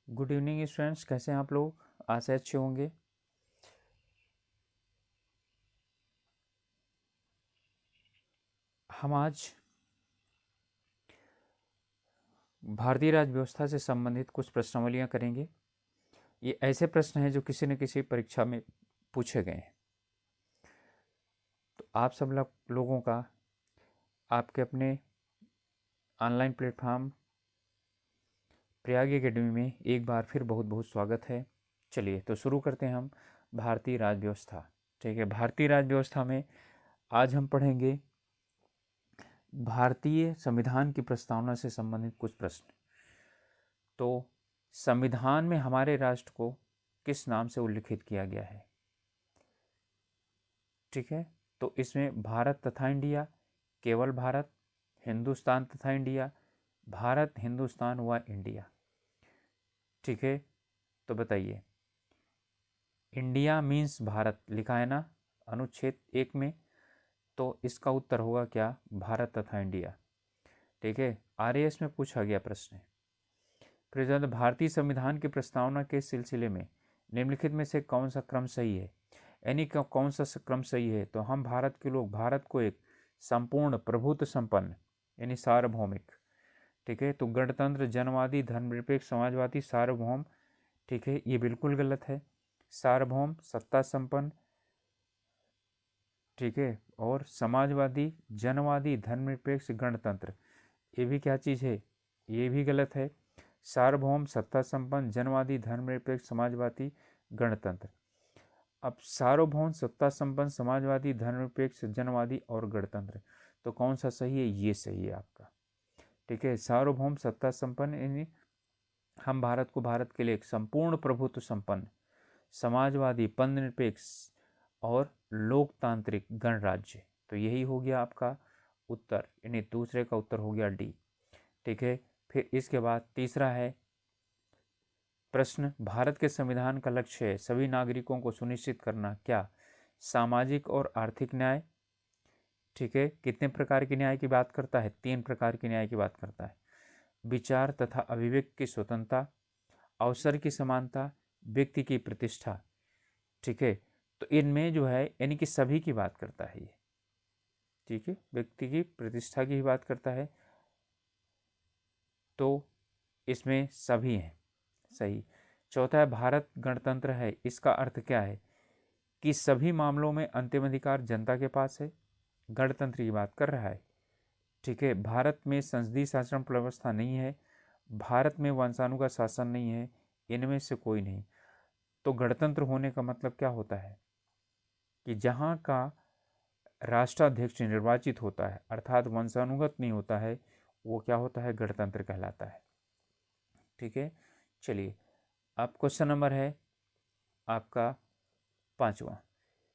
Good evening students, कैसे हैं आप लोग? आशा अच्छे होंगे। हम आज भारतीय राज्य व्यवस्था से संबंधित कुछ प्रश्नावलियां करेंगे। ये ऐसे प्रश्न हैं जो किसी न किसी परीक्षा में पूछे गए हैं। तो आप सब लोगों का आपके अपने ऑनलाइन प्लेटफॉर्म प्रयाग एकेडमी में एक बार फिर बहुत बहुत स्वागत है। चलिए तो शुरू करते हैं हम भारतीय राज्य व्यवस्था। ठीक है, भारतीय राज्य व्यवस्था में आज हम पढ़ेंगे भारतीय संविधान की प्रस्तावना से संबंधित कुछ प्रश्न। तो संविधान में हमारे राष्ट्र को किस नाम से उल्लिखित किया गया है? ठीक है, तो इसमें भारत तथा इंडिया, केवल भारत, हिंदुस्तान तथा इंडिया, भारत, हिंदुस्तान व इंडिया। ठीक है, तो बताइए, इंडिया मीन्स भारत लिखा है ना अनुच्छेद 1 में, तो इसका उत्तर होगा क्या? भारत तथा इंडिया। ठीक है, आरएएस में पूछा गया प्रश्न है। फिर भारतीय संविधान की प्रस्तावना के सिलसिले में निम्नलिखित में से कौन सा क्रम सही है? यानी कौन सा क्रम सही है? तो हम भारत के लोग भारत को एक संपूर्ण प्रभुत्व संपन्न यानी सार्वभौमिक, ठीक है, तो गणतंत्र, जनवादी, धर्मनिरपेक्ष, समाजवादी, सार्वभौम, ठीक है, ये बिल्कुल गलत है। सार्वभौम, सत्ता संपन्न, ठीक है, और समाजवादी, जनवादी, धर्मनिरपेक्ष, गणतंत्र, ये भी क्या चीज़ है? ये भी गलत है। सार्वभौम, सत्ता संपन्न, जनवादी, धर्मनिरपेक्ष, समाजवादी, गणतंत्र। अब सार्वभौम, सत्ता संपन्न, समाजवादी, धर्मनिरपेक्ष, जनवादी और गणतंत्र, तो कौन सा सही है? ये सही है आपका। ठीक है, सार्वभौम, सत्ता संपन्न यानी हम भारत को भारत के लिए एक संपूर्ण प्रभुत्व संपन्न, समाजवादी, पंथनिरपेक्ष और लोकतांत्रिक गणराज्य, तो यही हो गया आपका उत्तर, यानी दूसरे का उत्तर हो गया डी। ठीक है, फिर इसके बाद तीसरा है प्रश्न, भारत के संविधान का लक्ष्य है सभी नागरिकों को सुनिश्चित करना क्या? सामाजिक और आर्थिक न्याय। ठीक है, कितने प्रकार के न्याय की बात करता है? 3 प्रकार के न्याय की बात करता है। विचार तथा अभिव्यक्ति की स्वतंत्रता, अवसर की समानता, व्यक्ति की प्रतिष्ठा। ठीक है, तो इनमें जो है यानी कि सभी की बात करता है ये। ठीक है, व्यक्ति की प्रतिष्ठा की ही बात करता है, तो इसमें सभी हैं सही। चौथा है भारत गणतंत्र है, इसका अर्थ क्या है? कि सभी मामलों में अंतिम अधिकार जनता के पास है, गणतंत्र की बात कर रहा है। ठीक है, भारत में संसदीय शासन व्यवस्था नहीं है, भारत में वंशाणु का शासन नहीं है, इनमें से कोई नहीं। तो गणतंत्र होने का मतलब क्या होता है? कि जहाँ का राष्ट्राध्यक्ष निर्वाचित होता है अर्थात वंशानुगत नहीं होता है, वो क्या होता है? गणतंत्र कहलाता है। ठीक है, चलिए अब क्वेश्चन नंबर है आपका 5वां।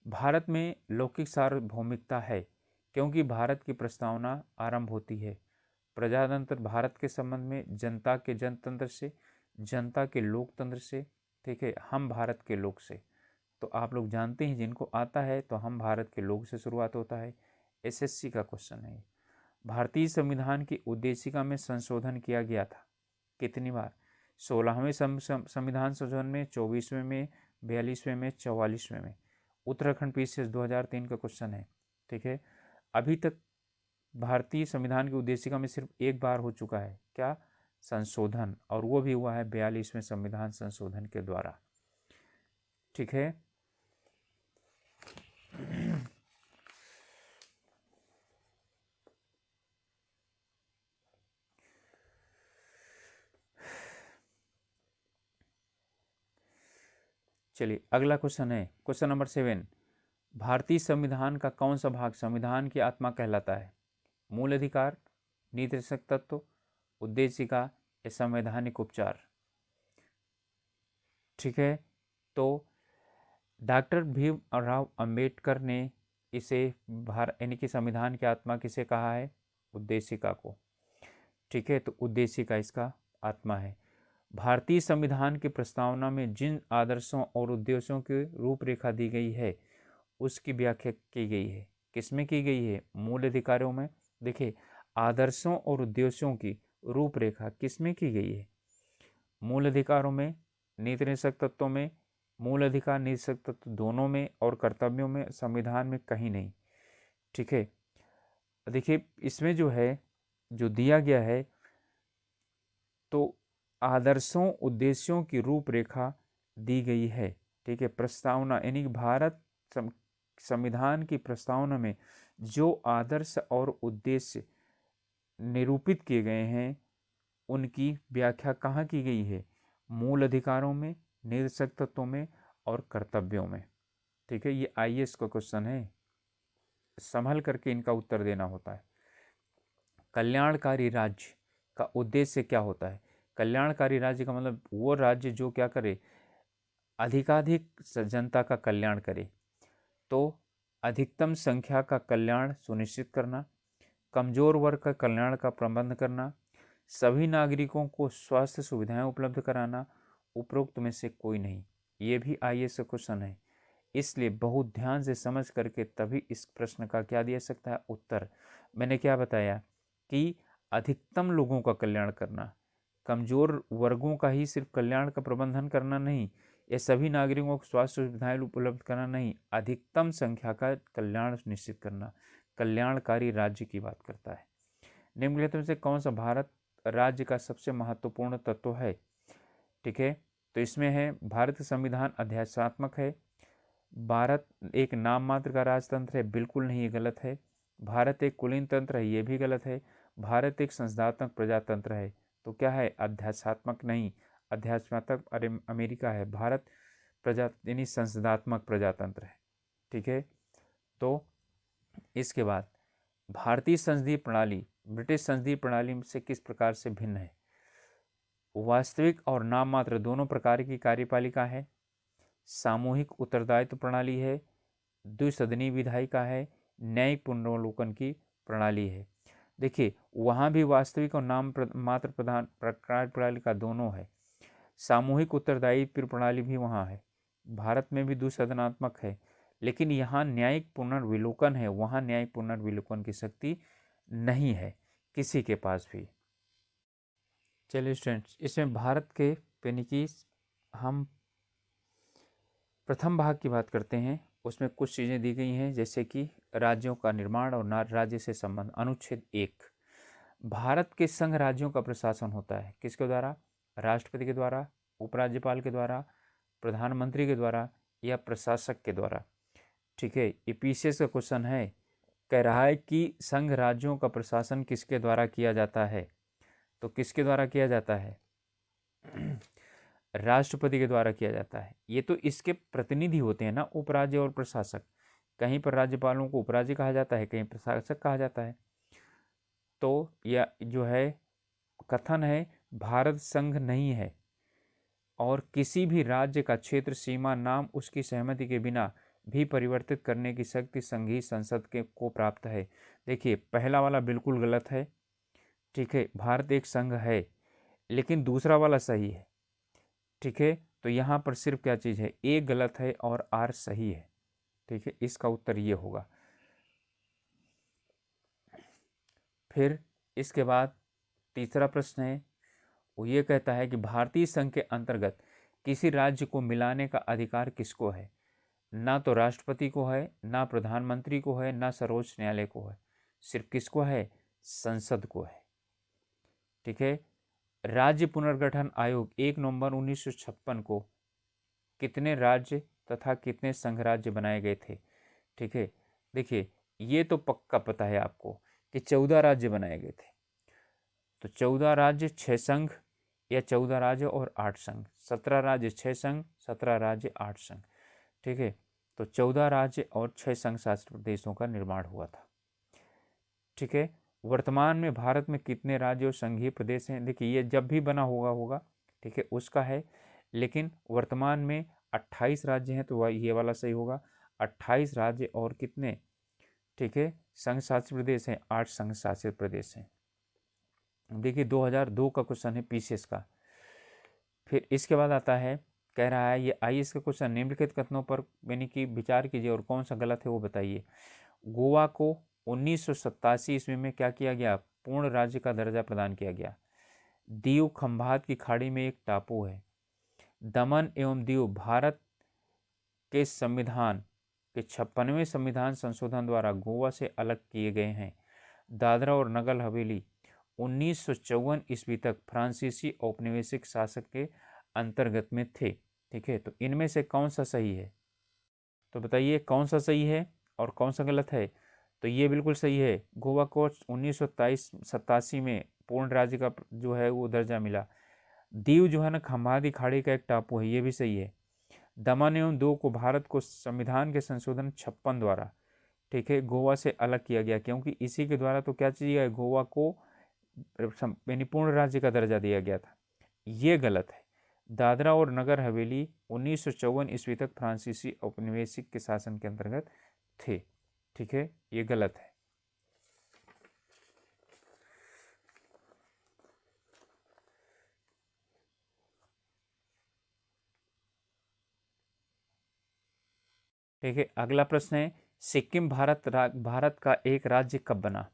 भारत में लौकिक सार्वभौमिकता है क्योंकि भारत की प्रस्तावना आरंभ होती है प्रजातंत्र भारत के संबंध में जनता के जनतंत्र से, जनता के लोकतंत्र से, ठीक है, हम भारत के लोग से। तो आप लोग जानते हैं, जिनको आता है तो हम भारत के लोग से शुरुआत होता है। एसएससी का क्वेश्चन है। भारतीय संविधान की उद्देशिका में संशोधन किया गया था कितनी बार? 16वें संविधान संशोधन में, 24वें में, 42वें में, 44वें में। उत्तराखंड पीसीएस 2003 का क्वेश्चन है। ठीक है, अभी तक भारतीय संविधान की उद्देशिका में सिर्फ एक बार हो चुका है क्या? संशोधन, और वो भी हुआ है 42वें संविधान संशोधन के द्वारा। ठीक है, चलिए अगला क्वेश्चन है क्वेश्चन नंबर 7। भारतीय संविधान का कौन सा भाग संविधान की आत्मा कहलाता है? मूल अधिकार, नीतिरक्षक तत्व, उद्देशिका या संवैधानिक उपचार। ठीक है, तो डॉक्टर भीमराव अंबेडकर ने इसे यानी कि संविधान की आत्मा किसे कहा है? उद्देशिका को। ठीक है, तो उद्देशिका इसका आत्मा है। भारतीय संविधान की प्रस्तावना में जिन आदर्शों और उद्देश्यों की रूपरेखा दी गई है उसकी व्याख्या की गई है, किसमें की गई है? मूल अधिकारों में। देखिए, आदर्शों और उद्देश्यों की रूपरेखा किसमें की गई है? मूल अधिकारों में, नीति निषेधक तत्वों में, मूल अधिकार निषेधक तत्व दोनों में, और कर्तव्यों में, संविधान में कहीं नहीं। ठीक है, देखिए इसमें जो है, जो दिया गया है, तो आदर्शों उद्देश्यों की रूपरेखा दी गई है। ठीक है, प्रस्तावना यानी कि भारत संविधान की प्रस्तावना में जो आदर्श और उद्देश्य निरूपित किए गए हैं उनकी व्याख्या कहाँ की गई है? मूल अधिकारों में, निरक्षक तत्वों में और कर्तव्यों में। ठीक है, ये आईएएस का क्वेश्चन है, संभल करके इनका उत्तर देना होता है। कल्याणकारी राज्य का उद्देश्य क्या होता है? कल्याणकारी राज्य का मतलब वो राज्य जो क्या करे, अधिकाधिक जनता का कल्याण करे। तो अधिकतम संख्या का कल्याण सुनिश्चित करना, कमजोर वर्ग का कल्याण का प्रबंध करना, सभी नागरिकों को स्वास्थ्य सुविधाएं उपलब्ध कराना, उपरोक्त में से कोई नहीं। ये भी आईएएस का क्वेश्चन है, इसलिए बहुत ध्यान से समझ करके तभी इस प्रश्न का क्या दिया सकता है उत्तर। मैंने क्या बताया कि अधिकतम लोगों का कल्याण करना, कमजोर वर्गों का ही सिर्फ कल्याण का प्रबंधन करना नहीं, ये सभी नागरिकों को स्वास्थ्य सुविधाएं उपलब्ध करना नहीं, अधिकतम संख्या का कल्याण निश्चित करना, कल्याणकारी राज्य की बात करता है। निम्नलिखित में से कौन सा भारत राज्य का सबसे महत्वपूर्ण तत्व है? ठीक है, तो इसमें है भारत संविधान अध्यात्मात्मक है, भारत एक नाम मात्र का राजतंत्र है, बिल्कुल नहीं, ये गलत है। भारत एक कुलीन तंत्र है, ये भी गलत है। भारत एक संसदात्मक प्रजातंत्र है, तो क्या है? अध्यात्मात्मक नहीं, अध्यात्मात्मक अमेरिका है, भारत प्रजा यानी संसदात्मक प्रजातंत्र है। ठीक है, तो इसके बाद भारतीय संसदीय प्रणाली ब्रिटिश संसदीय प्रणाली से किस प्रकार से भिन्न है? वास्तविक और नाम मात्र दोनों प्रकार की कार्यपालिका है, सामूहिक उत्तरदायित्व प्रणाली है, द्विसदनीय विधायिका है, न्यायिक पुनरावलोकन की प्रणाली है। देखिए वहाँ भी वास्तविक और नाम मात्र प्रधान कार्यपालिका दोनों है, सामूहिक उत्तरदायित्व प्रणाली भी वहाँ है, भारत में भी द्विसदनात्मक है, लेकिन यहाँ न्यायिक पुनर्विलोकन है, वहाँ न्यायिक पुनर्विलोकन की शक्ति नहीं है किसी के पास भी। चलिए स्टूडेंट्स, इसमें भारत के यानी कि हम प्रथम भाग की बात करते हैं, उसमें कुछ चीज़ें दी गई हैं जैसे कि राज्यों का निर्माण और राज्य से संबंध। अनुच्छेद 1, भारत के संघ राज्यों का प्रशासन होता है किसके द्वारा? राष्ट्रपति के द्वारा, उपराज्यपाल के द्वारा, प्रधानमंत्री के द्वारा या प्रशासक के द्वारा। ठीक है, ये पीसीएस का क्वेश्चन है, कह रहा है कि संघ राज्यों का प्रशासन किसके द्वारा किया जाता है? तो किसके द्वारा किया जाता है? राष्ट्रपति के द्वारा किया जाता है। ये तो इसके प्रतिनिधि होते हैं ना, उपराज्य और प्रशासक। कहीं पर राज्यपालों को उपराज्य कहा जाता है, कहीं प्रशासक कहा जाता है। तो यह जो है कथन है, भारत संघ नहीं है और किसी भी राज्य का क्षेत्र सीमा नाम उसकी सहमति के बिना भी परिवर्तित करने की शक्ति संघीय संसद के को प्राप्त है। देखिए पहला वाला बिल्कुल गलत है। ठीक है, भारत एक संघ है, लेकिन दूसरा वाला सही है। ठीक है, तो यहाँ पर सिर्फ क्या चीज़ है, ए गलत है और आर सही है। ठीक है, इसका उत्तर ये होगा। फिर इसके बाद तीसरा प्रश्न है, वो ये कहता है कि भारतीय संघ के अंतर्गत किसी राज्य को मिलाने का अधिकार किसको है? ना तो राष्ट्रपति को है, ना प्रधानमंत्री को है, ना सर्वोच्च न्यायालय को है, सिर्फ किसको है? संसद को है। ठीक है, राज्य पुनर्गठन आयोग 1 नवंबर 1956 को कितने राज्य तथा कितने संघ राज्य बनाए गए थे? ठीक है, देखिए ये तो पक्का पता है आपको कि 14 राज्य बनाए गए थे। तो 14 राज्य 6 संघ या 14 राज्य और 8 संघ, 17 राज्य 6 संघ, 17 राज्य 8 संघ। ठीक है, तो 14 राज्य और 6 संघ शासित प्रदेशों का निर्माण हुआ था। ठीक है, वर्तमान में भारत में कितने राज्य और संघीय प्रदेश हैं? देखिए ये जब भी बना होगा ठीक है उसका है, लेकिन वर्तमान में 28 राज्य हैं, तो ये वाला सही होगा। 28 राज्य और कितने? ठीक है, संघ शासित प्रदेश हैं, 8 संघ शासित प्रदेश हैं। देखिए 2002 का क्वेश्चन है पीसीएस का। फिर इसके बाद आता है, कह रहा है ये आईएएस का क्वेश्चन, निम्नलिखित कथनों पर यानी कि विचार कीजिए और कौन सा गलत है वो बताइए। गोवा को 1987 ईस्वी में क्या किया गया? पूर्ण राज्य का दर्जा प्रदान किया गया। दीव खंभात की खाड़ी में एक टापू है। दमन एवं दीव भारत के संविधान के 56वें संविधान संशोधन द्वारा गोवा से अलग किए गए हैं। दादरा और नगर हवेली 1954 ईस्वी तक फ्रांसीसी औपनिवेशिक शासक के अंतर्गत में थे। ठीक है, तो इनमें से कौन सा सही है? तो बताइए कौन सा सही है और कौन सा गलत है। तो ये बिल्कुल सही है, गोवा को 1987 में पूर्ण राज्य का जो है वो दर्जा मिला। दीव जो है ना खंभाती खाड़ी का एक टापू है, ये भी सही है। दमन एवं दीव को भारत को संविधान के संशोधन 56 द्वारा, ठीक है, गोवा से अलग किया गया, क्योंकि इसी के द्वारा तो क्या चीज है, गोवा को यानी पूर्ण राज्य का दर्जा दिया गया था। ये गलत है। दादरा और नगर हवेली 1954 ईस्वी तक फ्रांसीसी औपनिवेशिक के शासन के अंतर्गत थे। ठीक है, ये गलत है। ठीक है, अगला प्रश्न है, सिक्किम भारत का एक राज्य कब बना?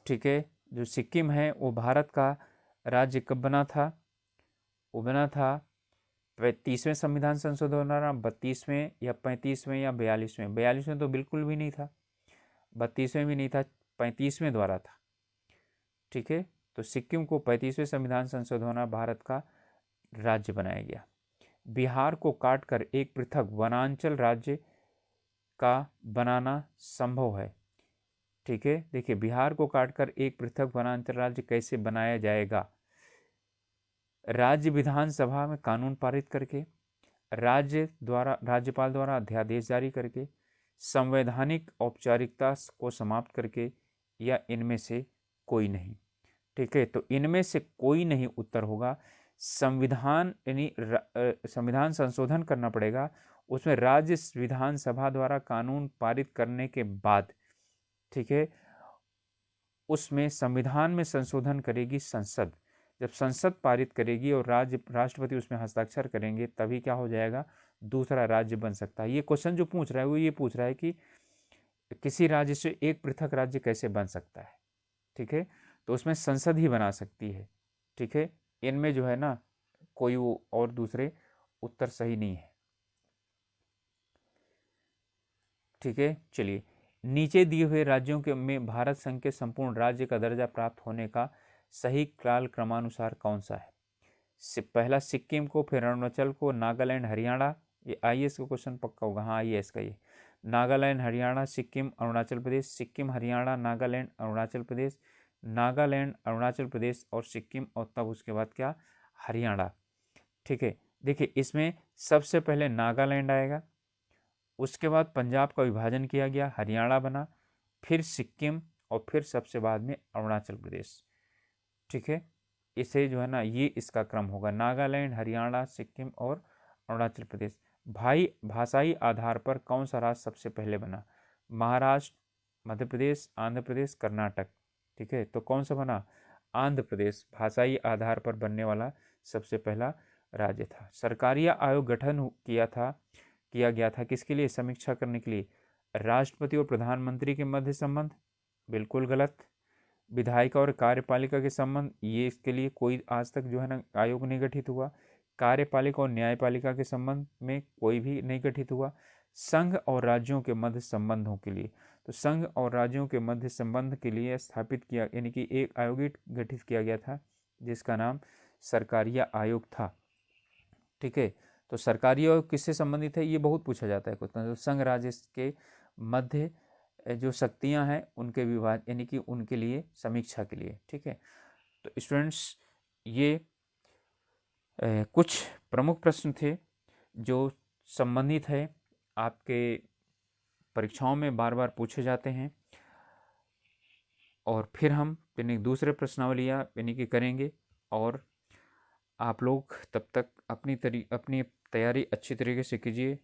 ठीक है, जो सिक्किम है वो भारत का राज्य कब बना था? वो बना था 30वें संविधान संशोधन द्वारा, 32वें या 35वें या 42वें। 42वें तो बिल्कुल भी नहीं था, 32वें भी नहीं था, 35वें द्वारा था। ठीक है, तो सिक्किम को 35वें संविधान संशोधन द्वारा भारत का राज्य बनाया गया। बिहार को काटकर एक पृथक वनांचल राज्य का बनाना संभव है। ठीक है, देखिए बिहार को काटकर एक पृथक वनांचल राज्य कैसे बनाया जाएगा? राज्य विधानसभा में कानून पारित करके, राज्यपाल द्वारा अध्यादेश जारी करके, संवैधानिक औपचारिकता को समाप्त करके, या इनमें से कोई नहीं। ठीक है, तो इनमें से कोई नहीं उत्तर होगा। संविधान यानी संविधान संशोधन करना पड़ेगा, उसमें राज्य विधानसभा द्वारा कानून पारित करने के बाद, ठीक है, उसमें संविधान में संशोधन करेगी संसद। जब संसद पारित करेगी और राष्ट्रपति उसमें हस्ताक्षर करेंगे, तभी क्या हो जाएगा, दूसरा राज्य बन सकता है। ये क्वेश्चन जो पूछ रहा है वो ये पूछ रहा है कि किसी राज्य से एक पृथक राज्य कैसे बन सकता है। ठीक है, तो उसमें संसद ही बना सकती है। ठीक है, इनमें जो है ना कोई वो और दूसरे उत्तर सही नहीं है। ठीक है, चलिए, नीचे दिए हुए राज्यों के में भारत संघ के संपूर्ण राज्य का दर्जा प्राप्त होने का सही काल क्रमानुसार कौन सा है? पहला सिक्किम को, फिर अरुणाचल को, नागालैंड, हरियाणा। ये आईएएस का क्वेश्चन पक्का होगा, हाँ आईएएस का ये। नागालैंड, हरियाणा, सिक्किम, अरुणाचल प्रदेश, सिक्किम, हरियाणा, नागालैंड, अरुणाचल प्रदेश, नागालैंड, अरुणाचल प्रदेश और सिक्किम, और तब उसके बाद क्या, हरियाणा। ठीक है, देखिए इसमें सबसे पहले नागालैंड आएगा, उसके बाद पंजाब का विभाजन किया गया, हरियाणा बना, फिर सिक्किम, और फिर सबसे बाद में अरुणाचल प्रदेश। ठीक है, इसे जो है ना ये इसका क्रम होगा, नागालैंड, हरियाणा, सिक्किम और अरुणाचल प्रदेश। भाषाई आधार पर कौन सा राज्य सबसे पहले बना? महाराष्ट्र, मध्य प्रदेश, आंध्र प्रदेश, कर्नाटक। ठीक है, तो कौन सा बना? आंध्र प्रदेश भाषाई आधार पर बनने वाला सबसे पहला राज्य था। सरकारी आयोग गठन किया गया था किसके लिए? समीक्षा करने के लिए। राष्ट्रपति और प्रधानमंत्री के मध्य संबंध, बिल्कुल गलत। विधायिका और कार्यपालिका के संबंध, ये इसके लिए कोई आज तक जो है ना आयोग नहीं गठित हुआ। कार्यपालिका और न्यायपालिका के संबंध में कोई भी नहीं गठित हुआ। संघ और राज्यों के मध्य संबंधों के लिए, तो संघ और राज्यों के मध्य संबंध के लिए स्थापित किया, यानी कि एक आयोग गठित किया गया था जिसका नाम सरकारिया आयोग था। ठीक है, तो सरकारी आयोग किससे संबंधित है, ये बहुत पूछा जाता है क्वेश्चन। तो संघ राज्य के मध्य जो शक्तियां हैं उनके विभाग, यानी कि उनके लिए समीक्षा के लिए। ठीक है, तो स्टूडेंट्स ये कुछ प्रमुख प्रश्न थे जो संबंधित है, आपके परीक्षाओं में बार बार पूछे जाते हैं, और फिर हम यानी दूसरे प्रश्नावलियाँ यानी कि करेंगे। और आप लोग तब तक अपनी तैयारी अच्छी तरीके से कीजिए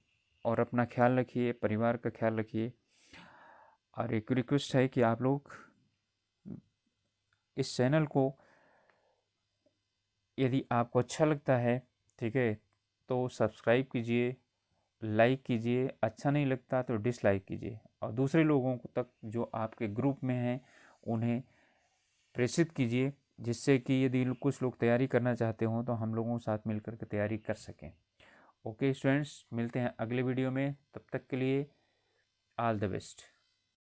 और अपना ख्याल रखिए, परिवार का ख्याल रखिए। और एक रिक्वेस्ट है कि आप लोग इस चैनल को, यदि आपको अच्छा लगता है, ठीक है, तो सब्सक्राइब कीजिए, लाइक कीजिए, अच्छा नहीं लगता तो डिसलाइक कीजिए, और दूसरे लोगों को तक जो आपके ग्रुप में हैं उन्हें प्रेषित कीजिए, जिससे कि यदि कुछ लोग तैयारी करना चाहते हों तो हम लोगों के साथ मिलकर के तैयारी कर सकें। ओके स्टूडेंट्स, मिलते हैं अगले वीडियो में, तब तक के लिए ऑल द बेस्ट।